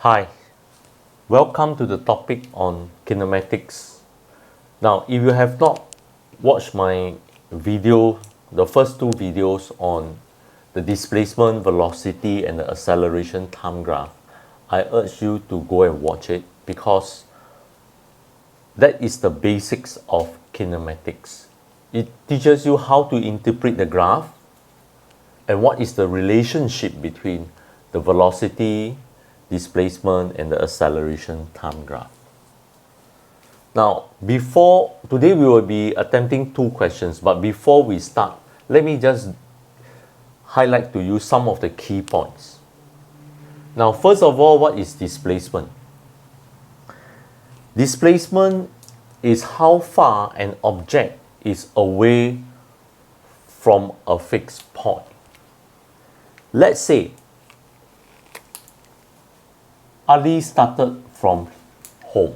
Hi, welcome to the topic on kinematics. Now, if you have not watched my video, the first two videos on the displacement, velocity, and the acceleration time graph, I urge you to go and watch it because that is the basics of kinematics. It teaches you how to interpret the graph and what is the relationship between the velocity, displacement, and the acceleration time graph. Now, today we will be attempting two questions, but before we start, let me just highlight to you some of the key points. Now, first of all, what is displacement? Displacement is how far an object is away from a fixed point. Let's say Ali started from home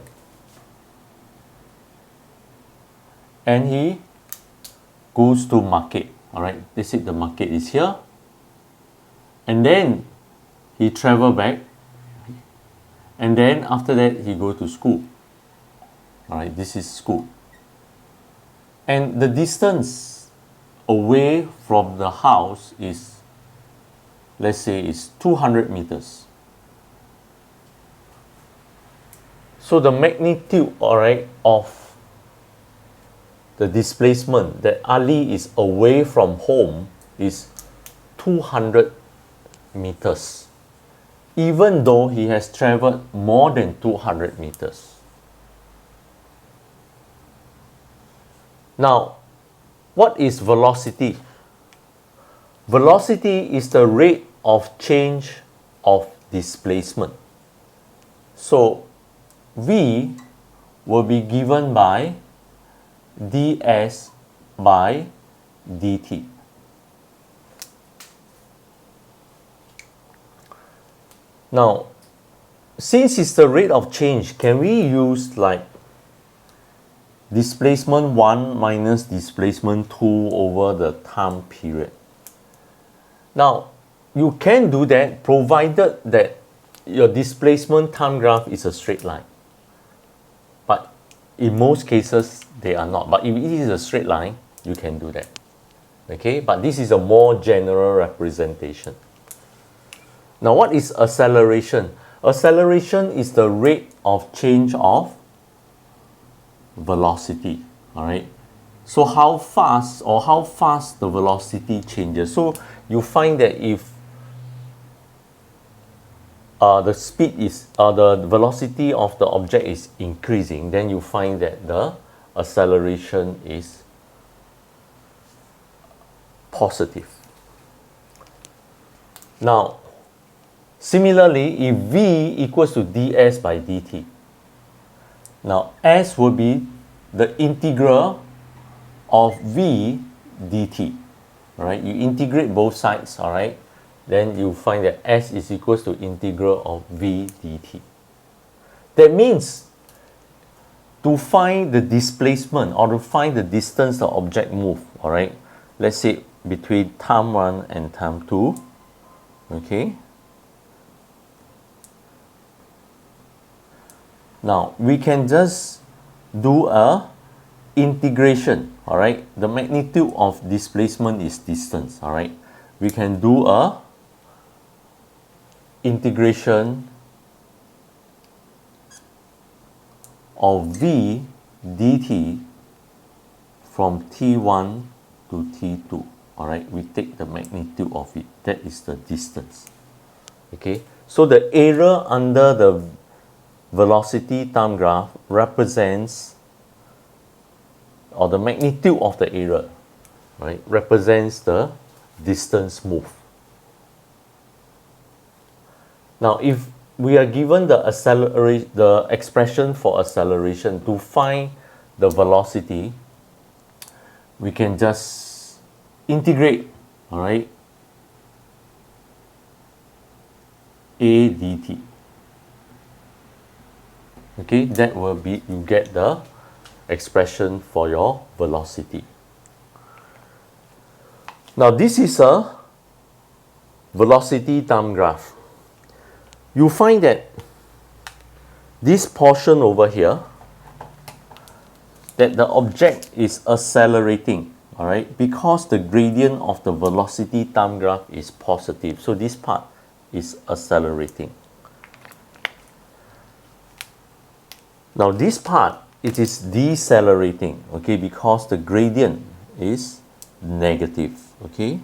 and he goes to market. All right, let's say the market is here, and then he travel back, and then after that he go to school. All right, this is school, and the distance away from the house is, let's say, is 200 meters. So the magnitude, all right, of the displacement that Ali is away from home is 200 meters, even though he has traveled more than 200 meters. Now, what is velocity? Velocity is the rate of change of displacement. So V will be given by ds by dt. Now, since it's the rate of change, can we use like displacement 1 minus displacement 2 over the time period? Now, you can do that provided that your displacement time graph is a straight line. But in most cases, they are not. But if it is a straight line, you can do that. Okay, but this is a more general representation. Now, what is acceleration? Acceleration is the rate of change of velocity. All right. So how fast the velocity changes. So you find that if the speed is the velocity of the object is increasing, then you find that the acceleration is positive. Now, similarly, if v equals to ds by dt, now s will be the integral of v dt. All right, you integrate both sides. All right, then you find that s is equals to integral of v dt. That means to find the displacement or to find the distance the object move, all right, let's say between time 1 and time 2, okay. Now, we can just do a integration, all right. The magnitude of displacement is distance, all right. We can do a integration of v dt from t1 to t2. All right, we take the magnitude of it. That is the distance. Okay, so the area under the velocity time graph represents, or the magnitude of the area, right, represents the distance moved. Now, if we are given the expression for acceleration to find the velocity, we can just integrate, all right, a dt. Okay, that will be, you get the expression for your velocity. Now, this is a velocity time graph. You find that this portion over here, that the object is accelerating, all right, because the gradient of the velocity time graph is positive. So this part is accelerating. Now this part, it is decelerating, okay, because the gradient is negative, okay.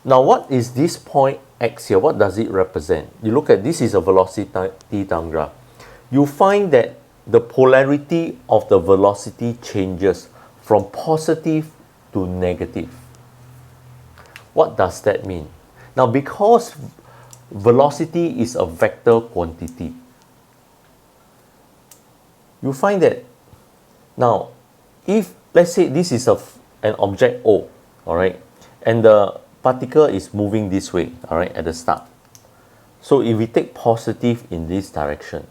Now what is this point x here? What does it represent? You look at this is a velocity time graph. You find that the polarity of the velocity changes from positive to negative. What does that mean? Now because velocity is a vector quantity, you find that now if let's say this is an object O, all right, and the particle is moving this way, all right, at the start. So if we take positive in this direction,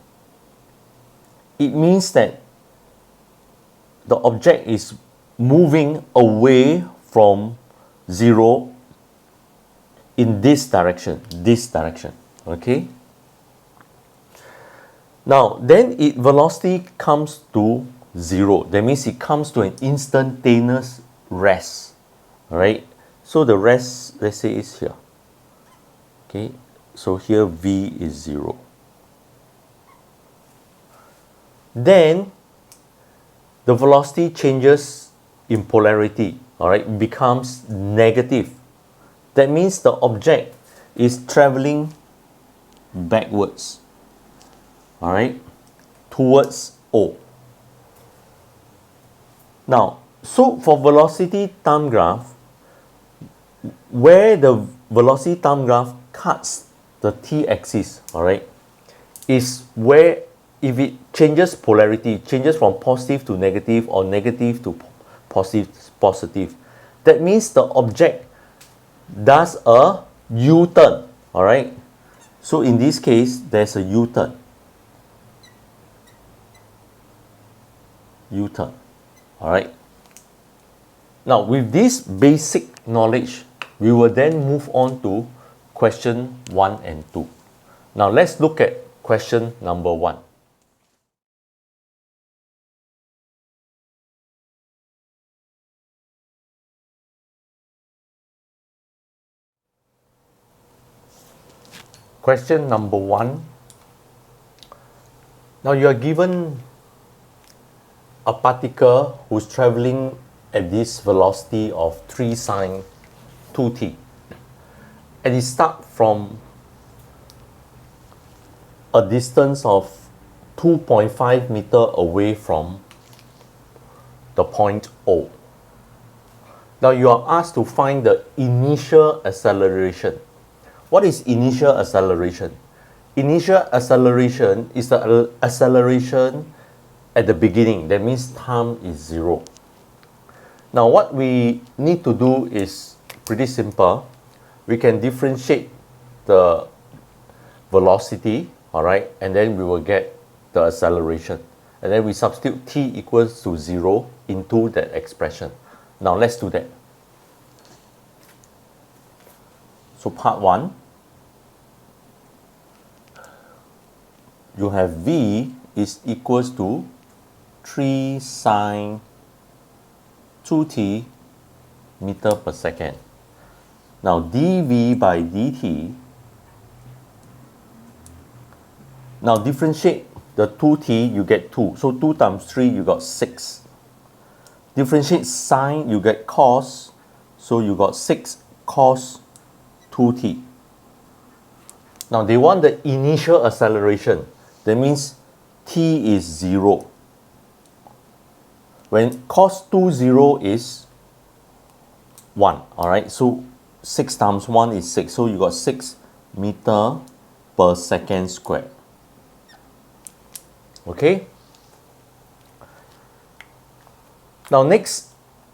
it means that the object is moving away from 0 in this direction, okay. Now then velocity comes to 0. That means it comes to an instantaneous rest, all right. So the rest, let's say, is here, okay. So here v is 0. Then the velocity changes in polarity, all right, becomes negative. That means the object is traveling backwards, all right, towards O. Now, so for velocity time graph, where the velocity time graph cuts the t-axis, all right, is where if it changes polarity, changes from positive to negative or negative to positive, that means the object does a U-turn, all right. So in this case, there's a U-turn. U-turn, all right. Now with this basic knowledge, we will then move on to question 1 and 2. Now let's look at question number 1. Question number 1. Now you are given a particle who's traveling at this velocity of 3 sine 2t. And it starts from a distance of 2.5 meter away from the point O. Now you are asked to find the initial acceleration. What is initial acceleration? Initial acceleration is the acceleration at the beginning. That means time is 0. Now what we need to do is pretty simple. We can differentiate the velocity, all right, and then we will get the acceleration. And then we substitute t equals to 0 into that expression. Now let's do that. So part 1, you have v is equals to 3 sine 2t meter per second. Now dv by dt, now differentiate the 2t, you get 2. So 2 times 3, you got 6. Differentiate sine, you get cos. So you got 6 cos 2t. Now they want the initial acceleration. That means t is 0. When cos 0 is 1, all right? So 6 times 1 is 6. So you got 6 meter per second squared. Okay? Now next,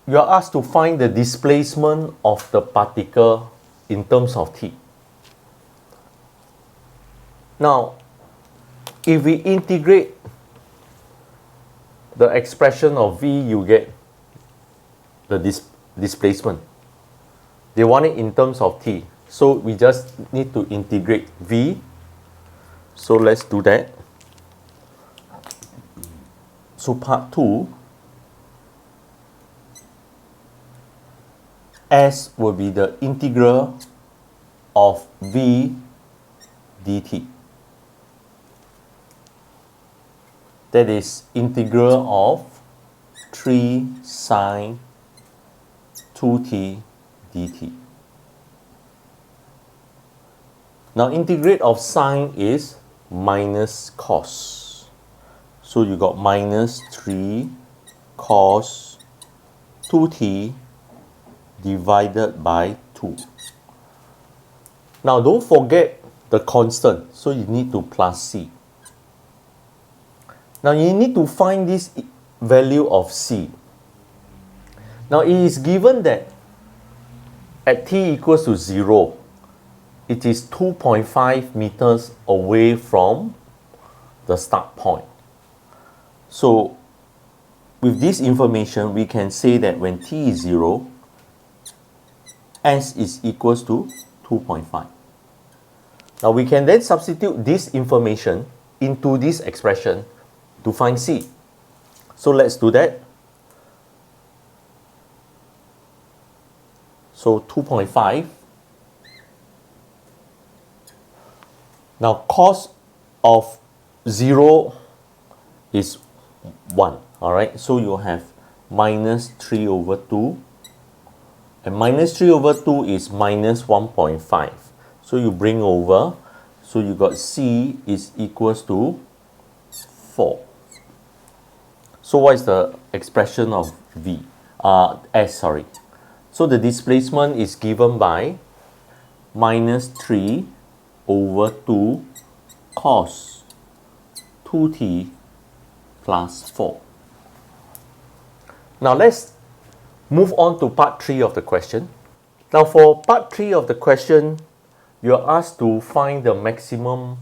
you are asked to find the displacement of the particle in terms of t. Now, if we integrate the expression of v, you get the displacement. They want it in terms of t. So we just need to integrate v So let's do that. So part 2, S will be the integral of v dt. That is integral of 3 sine 2t dt. Now integrate of sine is minus cos. So you got minus 3 cos 2t divided by 2. Now don't forget the constant, so you need to plus c. Now you need to find this value of c. Now it is given that at t equals to 0, it is 2.5 meters away from the start point. So with this information, we can say that when t is 0, s is equals to 2.5. Now we can then substitute this information into this expression to find c. So let's do that. So 2.5. Now cos of 0 is 1. Alright, so you have minus 3 over 2. And minus 3 over 2 is minus 1.5. So you bring over. So you got c is equals to 4. So what is the expression of s, sorry. So the displacement is given by minus 3 over 2 cos 2t plus 4. Now let's move on to part 3 of the question. Now for part 3 of the question, you are asked to find the maximum,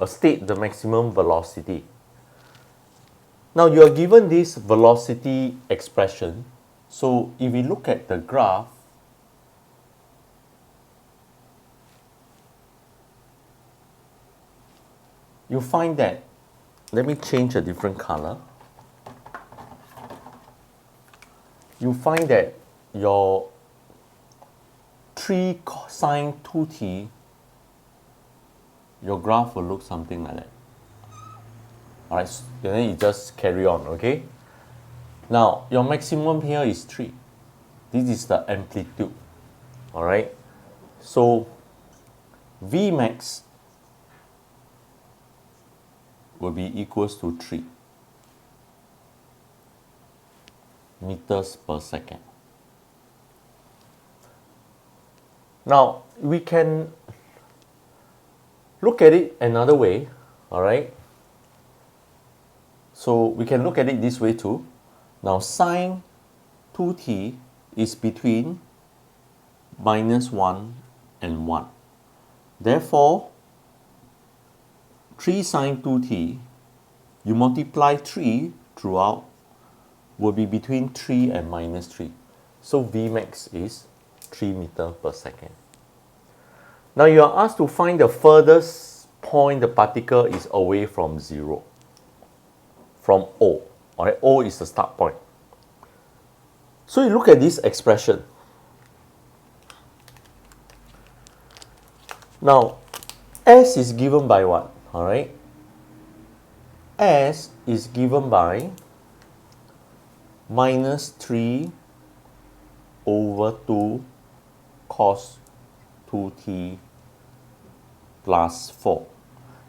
state the maximum velocity. Now you are given this velocity expression. So if we look at the graph, you find that, let me change a different color. You find that your 3 sine 2t, your graph will look something like that. Alright, then you just carry on, okay? Now, your maximum here is 3. This is the amplitude. Alright? So, Vmax will be equals to 3 meters per second. Now, we can look at it another way, alright? So, we can look at it this way too. Now, sine 2t is between minus 1 and 1. Therefore, 3 sine 2t, you multiply 3 throughout, will be between 3 and minus 3. So Vmax is 3 meters per second. Now you are asked to find the furthest point the particle is away from 0, from O. Alright, O is the start point. So you look at this expression. Now, S is given by what? Alright, S is given by minus 3 over 2 cos 2t plus 4.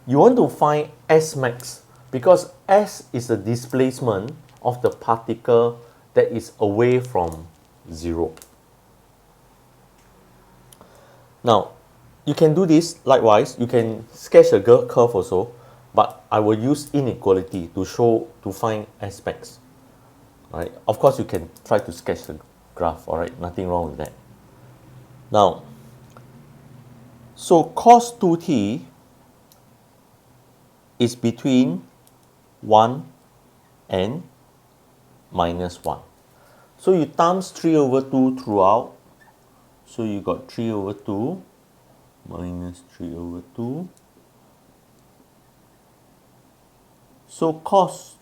You want to find S max because S is the displacement of the particle that is away from 0. Now, you can do this likewise. You can sketch a curve also, but I will use inequality to find S max. Right? Of course, you can try to sketch the graph, alright? Nothing wrong with that. Now, so cos 2t is between 1 and minus 1. So you times 3 over 2 throughout. So you got 3 over 2 minus 3 over 2 So cos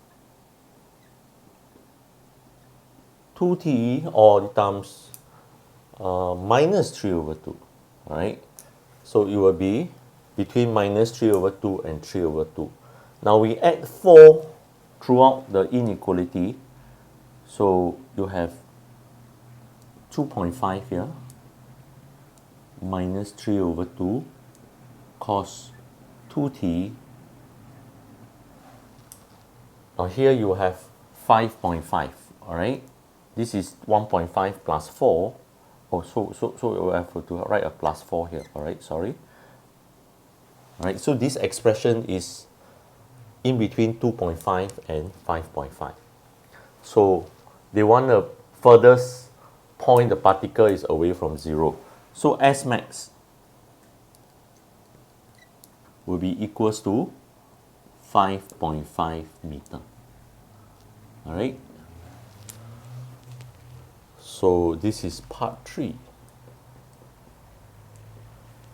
2t or times minus 3 over 2, right? So it will be between minus 3 over 2 and 3 over 2. Now we add 4 throughout the inequality. So you have 2.5 here minus 3 over 2 cos 2t. Now here you have 5.5, all right? This is 1.5 plus 4. Oh, so you have to write a plus 4 here, all right? Sorry. All right, so this expression is in between 2.5 and 5.5. So they want the furthest point the particle is away from 0. So S max will be equals to 5.5 meter. All right. So this is part 3.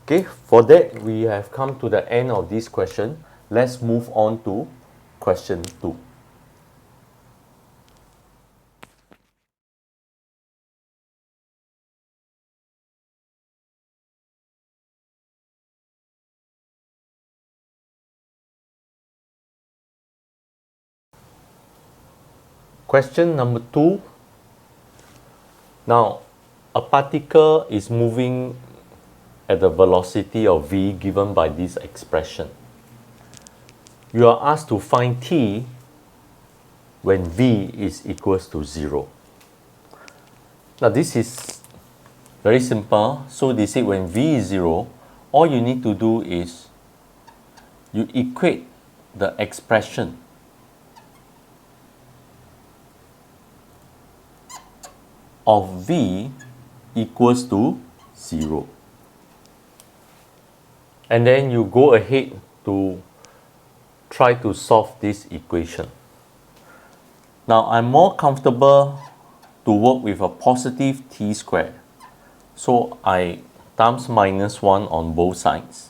Okay, for that we have come to the end of this question. Let's move on to question 2. Question number 2. Now, a particle is moving at the velocity of v given by this expression. You are asked to find t when v is equals to 0. Now this is very simple. So they say when v is 0, all you need to do is you equate the expression of v equals to 0. And then you go ahead to try to solve this equation. Now I'm more comfortable to work with a positive t squared. So I times minus 1 on both sides.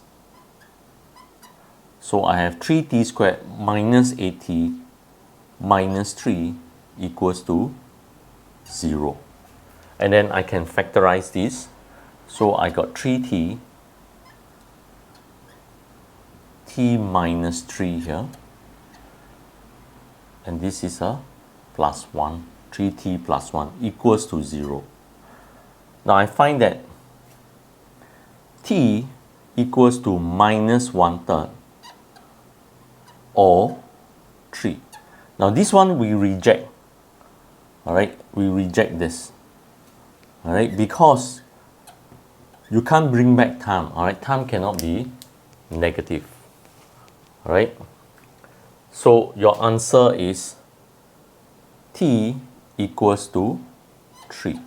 So I have 3t squared minus 8t minus 3 equals to 0. And then I can factorize this. So I got 3t, t minus 3 here. And this is a plus 1, 3t plus 1 equals to 0. Now I find that t equals to minus 1/3 or 3. Now this one we reject. All right, we reject this. All right, because you can't bring back time. All right, time cannot be negative. All right, so your answer is t equals to 3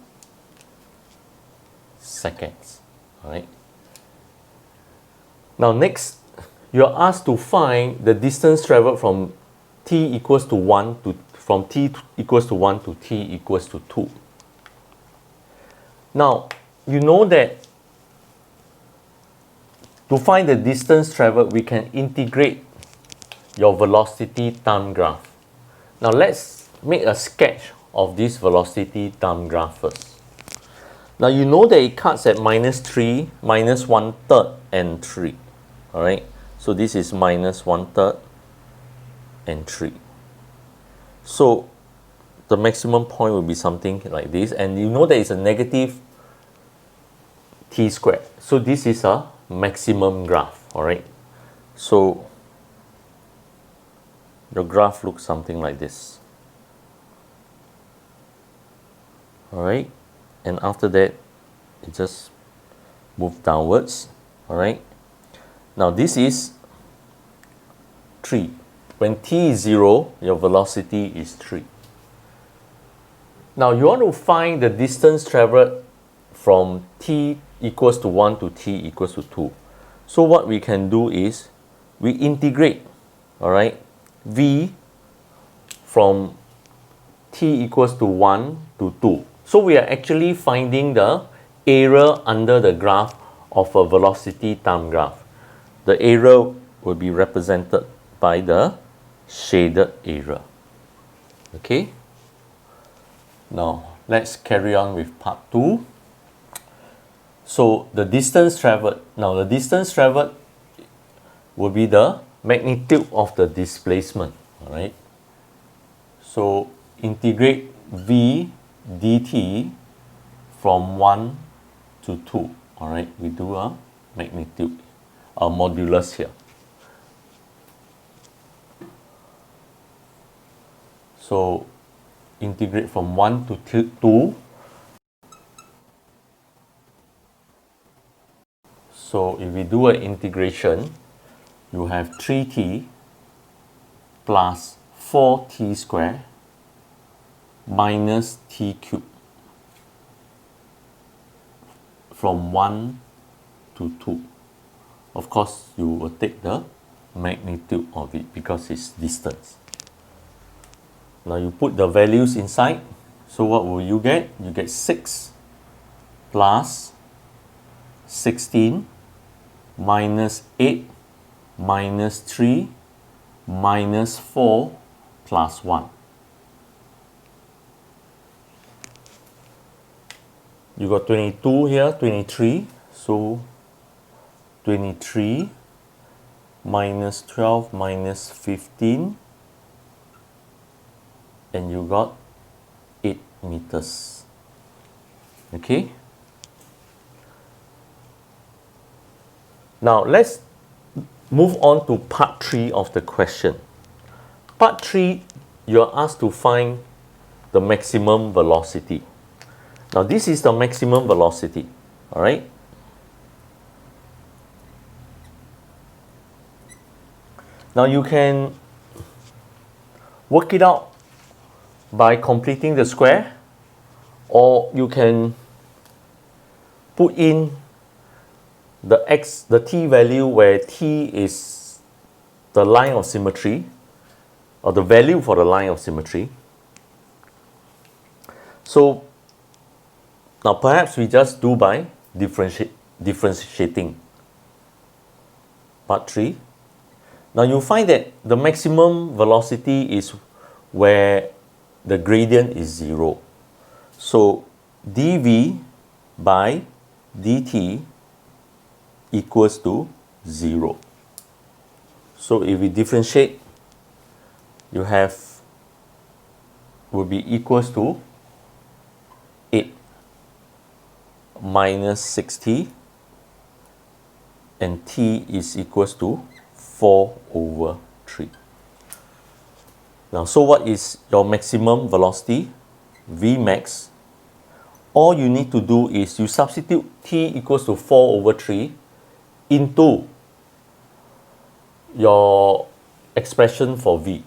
seconds. All right. Now next, you're asked to find the distance traveled from t equals to 1 to t equals to 1 to t equals to 2. Now, you know that to find the distance traveled, we can integrate your velocity time graph. Now let's make a sketch of this velocity time graph first. Now you know that it cuts at minus 3, minus 1/3 and 3. All right, so this is minus 1/3 and 3. So the maximum point will be something like this, and you know that it's a negative t squared. So this is a maximum graph. All right, so the graph looks something like this. All right, and after that it just moves downwards. All right, now this is 3. When t is 0, your velocity is 3. Now you want to find the distance traveled from t equals to 1 to t equals to 2. So what we can do is we integrate, all right, v from t equals to 1 to 2. So we are actually finding the area under the graph of a velocity time graph. The area will be represented by the shaded area. Okay, now let's carry on with part 2. So the distance traveled, now the distance traveled will be the magnitude of the displacement. All right, so integrate v dt from 1 to 2. All right, we do a magnitude, a modulus here. So integrate from 1 to 2. So if we do an integration, you have 3t plus 4t squared minus t cubed from 1 to 2. Of course, you will take the magnitude of it because it's distance. Now you put the values inside. So what will you get? You get 6 plus 16 minus 8 minus 3 minus 4 plus 1. You got 22 here, 23. So 23 minus 12 minus 15. And you got 8 meters. Okay. Now let's move on to part 3 of the question. Part 3, you are asked to find the maximum velocity. Now this is the maximum velocity. All right. Now you can work it out by completing the square, or you can put in the t value where t is the line of symmetry, or the value for the line of symmetry. So now perhaps we just do by differentiating. Part 3. Now you find that the maximum velocity is where the gradient is 0. So dv by dt equals to 0. So if we differentiate, you have will be equals to 8 minus 60, and t is equals to 4 over 3. Now, so what is your maximum velocity? Vmax. All you need to do is you substitute t equals to 4 over 3 into your expression for v.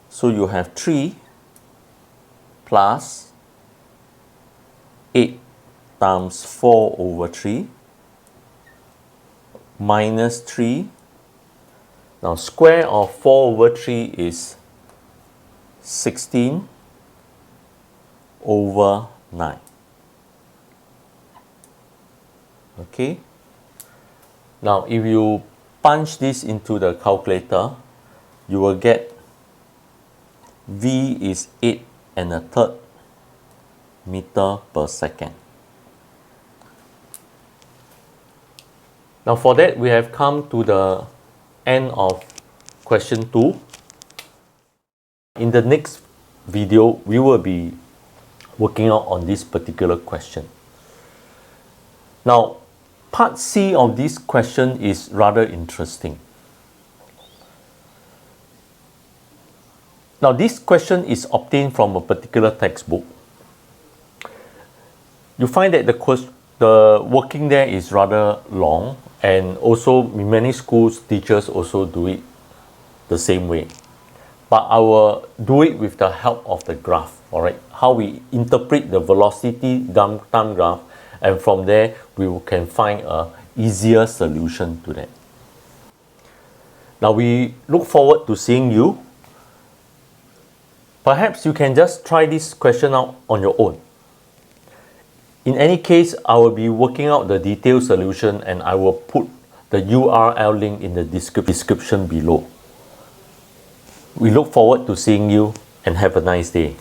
So you have 3 plus 8 times 4 over 3 minus 3. Now square of 4 over 3 is 16 over 9. Okay. Now if you punch this into the calculator, you will get v is 8 1/3 meter per second. Now for that, we have come to the end of question 2. In the next video, we will be working out on this particular question. Now, part C of this question is rather interesting. Now, this question is obtained from a particular textbook. You find that the working there is rather long, and also in many schools, teachers also do it the same way. But I will do it with the help of the graph, all right? How we interpret the velocity time graph, and from there, we can find an easier solution to that. Now, we look forward to seeing you. Perhaps you can just try this question out on your own. In any case, I will be working out the detailed solution, and I will put the URL link in the description below. We look forward to seeing you and have a nice day.